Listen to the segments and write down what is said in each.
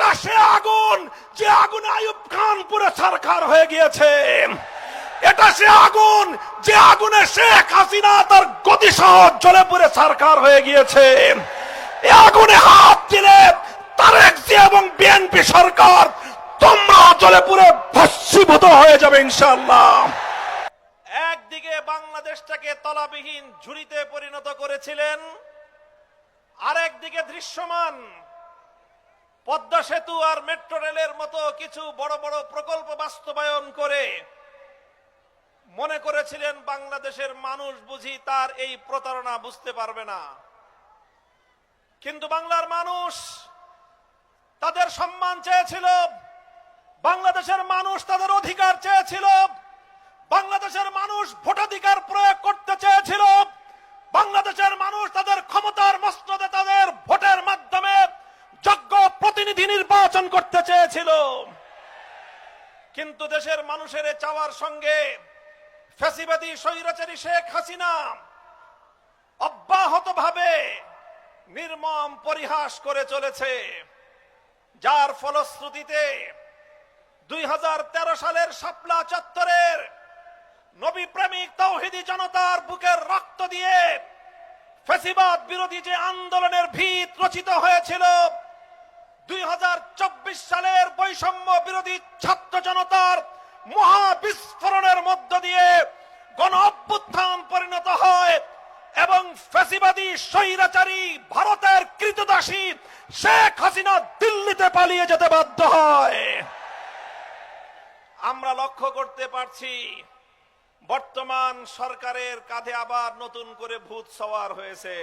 এটা সে আগুন যে আগুনে আইয়ুব খান পুরো ছারখার হয়ে গিয়েছে। এটা সে আগুন যে আগুনে শেখ হাসিনা তার গতিসহ জ্বলে পুড়ে ছারখার হয়ে গিয়েছে। এই আগুনে হাত দিলে তারেক জিয়া এবং বিএনপি সরকার তোমরা জ্বলে পুড়ে ভস্মীভূত হয়ে যাবে ইনশাআল্লাহ। একদিকে বাংলাদেশটাকে তলাবিহীন ঝুড়িতে পরিণত করেছিলেন, আরেকদিকে দৃশ্যমান পদ্মা সেতু আর মেট্রো রেলের মতো কিছু বড় বড় প্রকল্প বাস্তবায়ন করে মনে করেছিলেন বাংলাদেশের মানুষ বুঝি তার এই প্রতারণা বুঝতে পারবে না। কিন্তু বাংলার মানুষ তাদের সম্মান চেয়েছিল, বাংলাদেশের মানুষ তাদের অধিকার চেয়েছিল, বাংলাদেশের মানুষ ভোটাধিকার প্রয়োগ করতে চেয়েছিল, বাংলাদেশের মানুষ তাদের ক্ষমতার মসনদে তাদের ভোটের মাধ্যমে যোগ্য প্রতিনিধি নির্বাচন করতে চেয়েছিল। কিন্তু দেশের মানুষের চাওয়ার সঙ্গে ফ্যাসিবাদী স্বৈরাচারী শেখ হাসিনা অব্যাহতভাবে নির্মম পরিহাস করে চলেছে, যার ফলশ্রুতিতে 2013 সালের শাপলা চত্বরের নবী প্রেমিক তাওহীদি জনতার বুকের রক্ত দিয়ে ফ্যাসিবাদ বিরোধী যে আন্দোলনের ভিত রচিত হয়েছিল, 2024 সালের বৈষম্য বিরোধী ছাত্র জনতার মহাবিস্ফোরণের মধ্য দিয়ে গণ অভ্যুত্থান পরিণত হয় এবং ফ্যাসিবাদী স্বৈরাচারী ভারতের কৃতদাসী শেখ হাসিনা দিল্লিতে পালিয়ে যেতে বাধ্য হয়। আমরা লক্ষ্য করতে পারছি বর্তমান সরকারের কাঁধে আবার নতুন করে ভূত সওয়ার হয়েছে।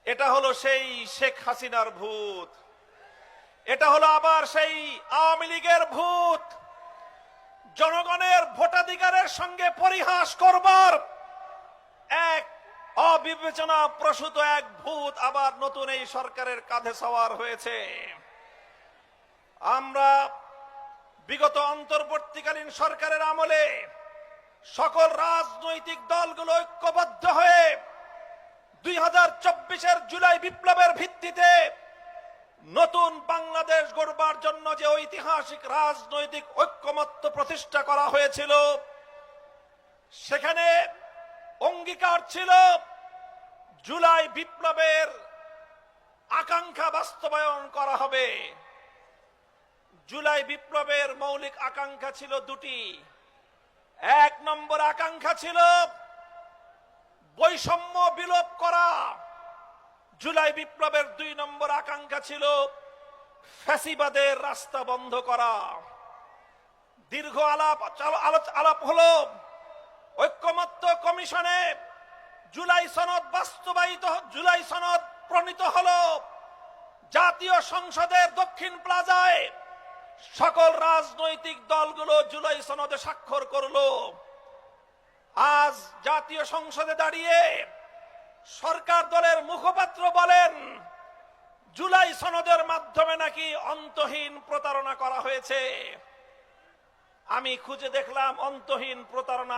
এটা হলো সেই শেখ হাসিনার ভূত, এটা হলো আবার সেই আওয়ামী লীগের ভূত। জনগণের ভোটাধিকারের সঙ্গে পরিহাস করবার এক অবিবেচনা প্রসূত এক ভূত আবার নতুন এই সরকারের কাঁধে সওয়ার হয়েছে। আমরা বিগত অন্তর্বর্তীকালীন সরকারের আমলে সকল রাজনৈতিক দলগুলো ঐক্যবদ্ধ হয়ে 2024 জুলাই বিপ্লবের ভিত্তিতে নতুন বাংলাদেশ গড়বার জন্য যে ঐতিহাসিক রাজনৈতিক ঐক্যমত্য প্রতিষ্ঠা করা হয়েছিল, সেখানে অঙ্গীকার ছিল জুলাই বিপ্লবের আকাঙ্ক্ষা বাস্তবায়ন করা হবে। জুলাই বিপ্লবের মৌলিক আকাঙ্ক্ষা ছিল দুটি। এক নম্বর আকাঙ্ক্ষা ছিল বৈষম্য বিলোপ করা, জুলাই বিপ্লবের 2 নম্বর আকাঙ্ক্ষা ছিল ফ্যাসিবাদের রাস্তা বন্ধ করা। দীর্ঘ আলাপ হলো, ঐক্যমত্য কমিশনে জুলাই সনদ বাস্তবায়িত, জুলাই সনদ প্রণীত হলো। জাতীয় সংসদের দক্ষিণ প্লাজায় সকল রাজনৈতিক দলগুলো জুলাই সনদে স্বাক্ষর করলো। আজ জাতীয় সংসদে দাঁড়িয়ে সরকার দলের মুখপাত্র বলেন জুলাই সনদের মাধ্যমে নাকি অন্তহীন প্রতারণা করা হয়েছে। আমি খুঁজে দেখলাম অন্তহীন প্রতারণা